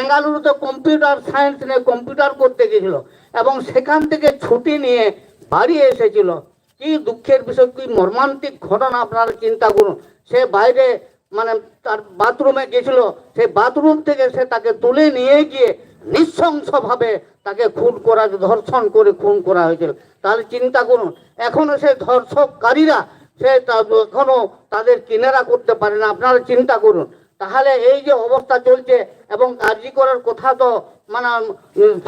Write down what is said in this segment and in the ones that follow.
বেঙ্গালুরুতে computer science নিয়ে computer করতে গেছিল এবং সেখান থেকে ছুটি নিয়ে বাড়ি এসেছিল। কি দুঃখের বিষয়, কি মর্মান্তিক ঘটনা আপনারা চিন্তা করুন। সে বাইরে মানে তার বাথরুমে গেছিল, সেই বাথরুম থেকে সে তাকে তুলে নিয়ে গিয়ে নৃশংসভাবে তাকে খুন করা, ধর্ষণ করে খুন করা হয়েছিল। তাহলে চিন্তা করুন, এখনো সেই ধর্ষককারীরা সে এখনো তাদের কিনারা করতে পারে না। আপনারা চিন্তা করুন। তাহলে এই যে অবস্থা চলছে এবং কার্য করার কথা তো মানে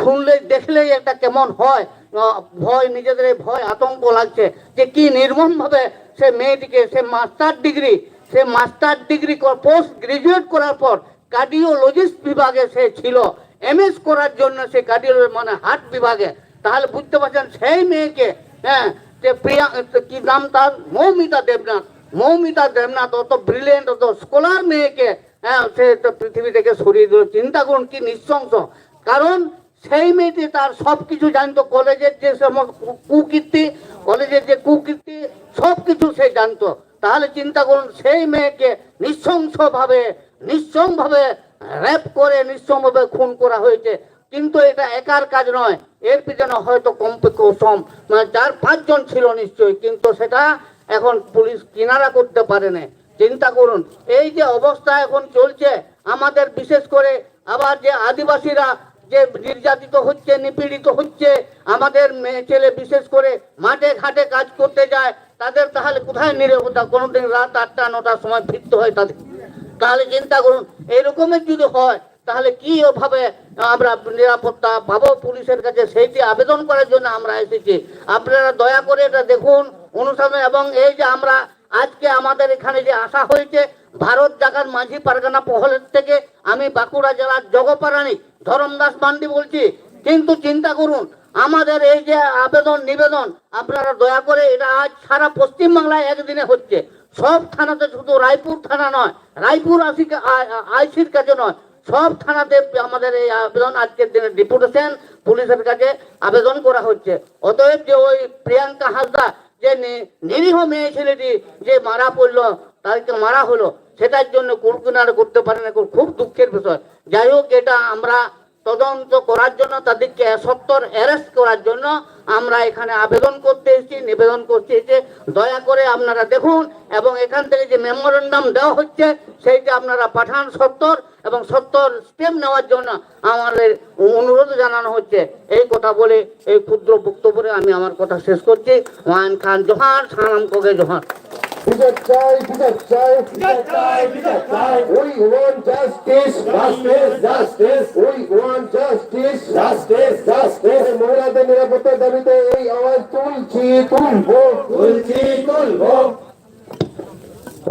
শুনলেই দেখলেই একটা কেমন হয়, ভয়, নিজেদের ভয় আতঙ্ক লাগছে যে কি নির্মমভাবে সে মেয়েটিকে, সে মাস্টার ডিগ্রি পোস্ট গ্রাজুয়েট করার পর কার্ডিওলজিস্ট বিভাগে সে ছিল, এমএস করার জন্য সে কার্ডিওলজি মানে হার্ট বিভাগে। তাহলে বুঝতে পারছেন সেই মেয়েকে, হ্যাঁ, যে কি নাম তার, মৌমিতা দেবনাথ অত ব্রিলিয়েন্ট, অত স্কলার মেয়েকে, হ্যাঁ, সে পৃথিবী থেকে সরিয়ে দিল। চিন্তা করুন কি নৃশংস। কারণ সেই মেয়েটি তার সব কিছু জানতো, কলেজের যে সমস্ত কুকীর্তি সব কিছু সে জানতো। তাহলে চিন্তা করুন, সেই মেয়েকে নৃশংসভাবে র্যাপ করে নৃশংসভাবে খুন করা হয়েছে। কিন্তু এটা একার কাজ নয়, এর পিছনে হয়তো কম মানে 4-5 জন ছিল নিশ্চয়ই, কিন্তু সেটা এখন পুলিশ কিনারা করতে পারে না। চিন্তা করুন এই যে অবস্থা এখন চলছে আমাদের, বিশেষ করে আবার যে আদিবাসীরা যে নির্যাতিত হচ্ছে, নিপীড়িত হচ্ছে, আমাদের মেয়ে ছেলে বিশেষ করে মাঠে ঘাটে কাজ করতে যায়, তাদের তাহলে কোথায় নিরাপত্তা? কোনোদিন রাত 8টা-9টার সময় ফিরতে হয় তাদের। তাহলে চিন্তা করুন এরকমের যদি হয় তাহলে কি ভাবে আমরা নিরাপত্তা পাবো পুলিশের কাছে? সেইটি আবেদন করার জন্য আমরা এসেছি। আপনারা দয়া করে এটা দেখুন অনুসন্ধান। এবং এই যে আমরা আজকে আমাদের এখানে যে আসা হয়েছে ভারত জাগার মাঝি পারগানা পহলের থেকে, আমি বাঁকুড়া জেলার জগপারানি ধরমদাস মান্ডি বলছি। কিন্তু চিন্তা করুন আমাদের এই যে আবেদন নিবেদন, আপনারা দয়া করে, এটা আজ সারা পশ্চিমবাংলায় একদিনে হচ্ছে। সব থানাতে, শুধু রায়পুর থানা নয়, রায়পুর আইসির কাছে নয়, সব থানাতে আমাদের এই আবেদন আজকের দিনে ডেপুটেশন পুলিশের কাছে আবেদন করা হচ্ছে। অতএব যে ওই প্রিয়াঙ্কা হাসদা যে নিরীহ মেয়ে ছেলেটি যে মারা পড়লো, তাদেরকে মারা হলো, সেটার জন্য কুলকিনারা করতে পারে না, খুব দুঃখের বিষয়। যাই হোক, এটা আমরা তদন্ত করার জন্য, তাদেরকে সত্তর অ্যারেস্ট করার জন্য আমরা এখানে আবেদন করতে এসেছি, নিবেদন করতে এসেছি। দয়া করে আপনারা দেখুন এবং এখান থেকে যে মেমোরেন্ডাম দেওয়া হচ্ছে সেইটা আপনারা পাঠান সত্তর, এবং সত্তর স্টেপ নেওয়ার জন্য আমাদের অনুরোধ জানানো হচ্ছে। এই কথা বলে এই ক্ষুদ্র বক্তব্যে আমি আমার কথা শেষ করছি। ওয়ান খান জোহার, সালাম কোগে Johar. We want justice. We want justice. মহিলাদের নিরাপত্তার দাবিতে এই আওয়াজ তুলবো।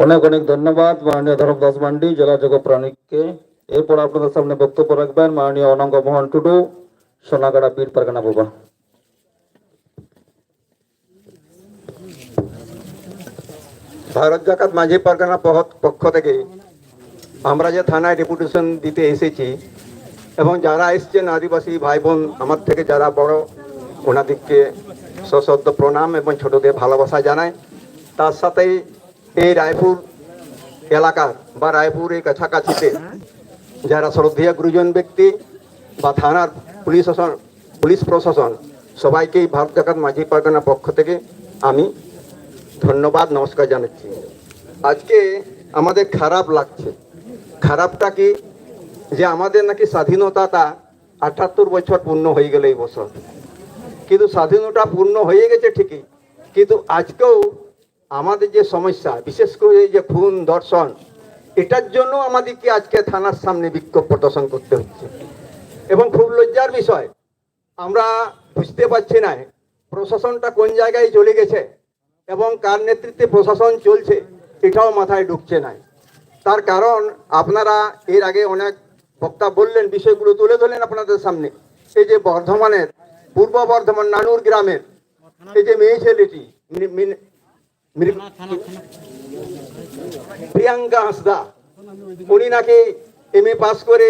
অনেক অনেক ধন্যবাদ মাননীয় ধরমদাস মান্ডি, জেলা জগপ্রাণীকে। এরপর আপনাদের সামনে বক্তব্য রাখবেন মাননীয় অনঙ্গ মোহন টুডু, সোনাগাড়া পীর পারগানা ভবন। ভারত জাকাত মাঝি পারগানা পক্ষ থেকে আমরা যে থানায় ডেপুটেশন দিতে এসেছি, এবং যারা এসছেন আদিবাসী ভাই বোন আমার থেকে যারা বড়, ওনাদেরকে সশ্রদ্ধ প্রণাম এবং ছোটদের ভালোবাসা জানায়। তার সাথেই এই রায়পুর এলাকার বা রায়পুর এই কাছাকাছিতে যারা শ্রদ্ধেয় গুরুজন ব্যক্তি বা থানার পুলিশ প্রশাসন, সবাইকেই ভারত জাকাত মাঝি পারগানা পক্ষ থেকে আমি ধন্যবাদ, নমস্কার জানাচ্ছি। আজকে আমাদের খারাপ লাগছে। খারাপটা কি, যে আমাদের নাকি স্বাধীনতাটা 78 বছর পূর্ণ হয়ে গেল এই বছর। কিন্তু স্বাধীনতা পূর্ণ হয়ে গেছে ঠিকই, কিন্তু আজকেও আমাদের যে সমস্যা, বিশেষ করে এই যে খুন ধর্ষণ, এটার জন্য আমাদেরকে আজকে থানার সামনে বিক্ষোভ প্রদর্শন করতে হচ্ছে। এবং খুব লজ্জার বিষয়, আমরা বুঝতে পারছি না প্রশাসনটা কোন জায়গায় চলে গেছে এবং কার নেতৃত্বে প্রশাসন চলছে, এটাও মাথায় ঢুকছে না। তার কারণ আপনারা এর আগে অনেক বক্তা বললেন, বিষয়গুলো তুলে ধরলেন আপনাদের সামনে। এই যে বর্ধমানের, পূর্ব বর্ধমান নানুর গ্রামের এই যে মেয়ে ছেলেটি প্রিয়াঙ্কা হাসদা, উনি নাকি MA পাস করে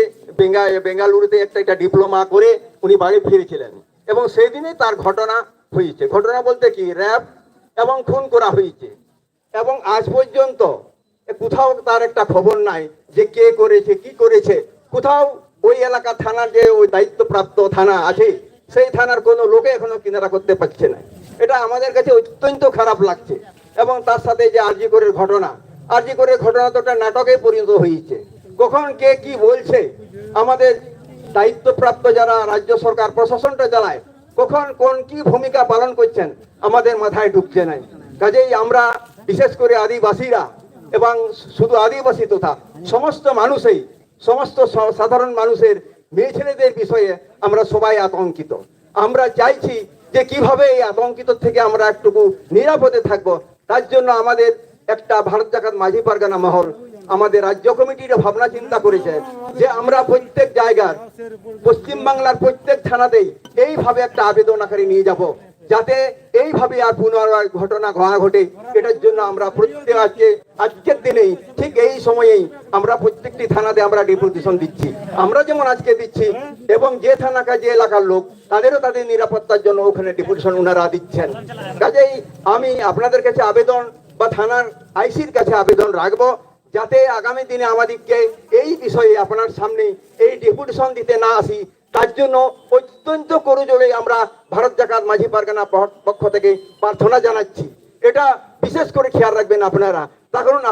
বেঙ্গালুরুতে একটা ডিপ্লোমা করে উনি বাড়ি ফিরেছিলেন, এবং সেই দিনে তার ঘটনা হয়েছে। ঘটনা বলতে কি, র্যাপ এবং খুন করা হয়েছে। এবং আজ পর্যন্ত কোথাও তার একটা খবর নাই যে কে করেছে, কি করেছে। কোথাও ওই এলাকা থানার যে ওই দায়িত্বপ্রাপ্ত থানা আছে সেই থানার কোনো লোকে এখনো কিনারা করতে পারছে না। এটা আমাদের কাছে অত্যন্ত খারাপ লাগছে। এবং তার সাথে যে আরজিকরের ঘটনা তো একটা নাটকে পরিণত হয়েছে। কখন কে কি বলছে, আমাদের দায়িত্বপ্রাপ্ত যারা রাজ্য সরকার প্রশাসনটা চালায় কখন কোন কি ভূমিকা পালন করছেন আমাদের মাথায় ঢুকছে নাই। কাজেই আমরা বিশেষ করে আদিবাসীরা এবং শুধু আদিবাসী তথা সমস্ত মানুষই সমস্ত সাধারণ মানুষের মেয়ে ছেলেদের বিষয়ে আমরা সবাই আতঙ্কিত। আমরা চাইছি যে কিভাবে এই আতঙ্কিত থেকে আমরা একটুকু নিরাপদে থাকবো। তার জন্য আমাদের একটা ভারত জাকাত মাঝি পারগানা মহল আমাদের রাজ্য কমিটির ভাবনা চিন্তা করেছে যে আমরা প্রত্যেক জায়গার পশ্চিম বাংলার প্রত্যেক থানাতেই এইভাবে একটা আবেদন আকারে নিয়ে যাব, যাতে এইভাবে আর পুনরায় ঘটনা ঘটে। এটার জন্য আমরা আজকের দিনেই ঠিক এই সময়েই আমরা প্রত্যেকটি থানাতে আমরা ডেপুটেশন দিচ্ছি। আমরা যেমন আজকে দিচ্ছি এবং যে থানাকা যে এলাকার লোক তাদেরও তাদের নিরাপত্তার জন্য ওখানে ডেপুটেশন ওনারা দিচ্ছেন। কাজেই আমি আপনাদের কাছে আবেদন বা থানার আইসির কাছে আবেদন রাখবো, যাতে আগামী দিনে আমাদেরকে এই বিষয়ে আপনার সামনে এই ডেপুটেশন দিতে না আসি। তার জন্য অত্যন্ত করজোড়ে আমরা ভারত জাকাত মাঝি পারগানা পক্ষ থেকে প্রার্থনা জানাচ্ছি। এটা বিশেষ করে খেয়াল রাখবেন আপনারা, তার কারণ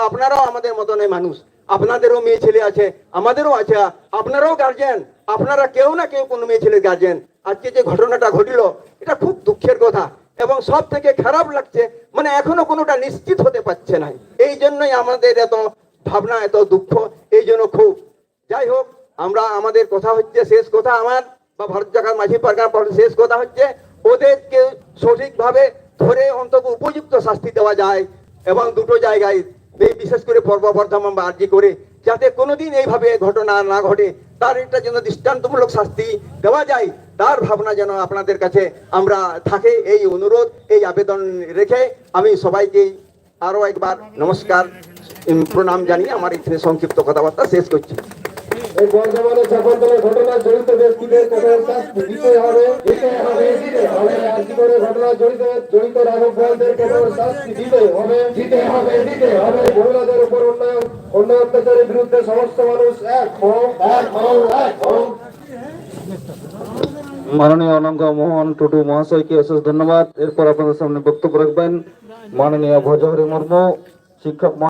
আপনারাও আমাদের মতনের মানুষ, আপনাদেরও মেয়ে ছেলে আছে, আমাদেরও আছে, আপনারাও গার্জেন, আপনারা কেউ না কেউ কোনো মেয়ে ছেলের গার্জেন। আজকে যে ঘটনাটা ঘটিল এটা খুব দুঃখের কথা এবং সব থেকে খারাপ লাগছে, মানে এখনো কোনোটা নিশ্চিত হতে পারছে না। এই জন্যই আমাদের এত ভাবনা, এত দুঃখ। এই জন্য খুব যাই হোক, আমরা আমাদের কথা হচ্ছে, শেষ কথা আমার বা ভারত জাকাত মাঝি পারগানা শেষ কথা হচ্ছে ওদেরকে সঠিকভাবে ধরে অন্তত উপযুক্ত শাস্তি দেওয়া যায় এবং দুটো জায়গায় বিশেষ করে পূর্ব বর্ধমান বা আরজি করে যাতে কোনোদিন এইভাবে ঘটনা না ঘটে, তার একটা যেন দৃষ্টান্তমূলক শাস্তি দেওয়া যায়, তার ভাবনা যেন আপনাদের কাছে আমরা থাকে এই অনুরোধ, এই আবেদন রেখে আমি সবাইকে আরো একবার নমস্কার প্রণাম জানিয়ে আমার এখানে সংক্ষিপ্ত কথাবার্তা শেষ করছি। এই বর্ধমানে চাপান্তরের ঘটনা জড়িত ব্যক্তিদের কঠোর শাস্তি দিতে হবে। আরজিকরের ঘটনা জড়িত রাঘব বোয়ালদের কঠোর শাস্তি দিতে হবে। মহিলাদের উপর অন্য অত্যাচারের বিরুদ্ধে সমস্ত মানুষ এক হও। মাননীয় অনঙ্গ মোহন টুডু মহাশয়কে অশেষ ধন্যবাদ। এরপর আপনাদের সামনে বক্তব্য রাখবেন মাননীয় ভজহরি মুর্মু, শিক্ষক।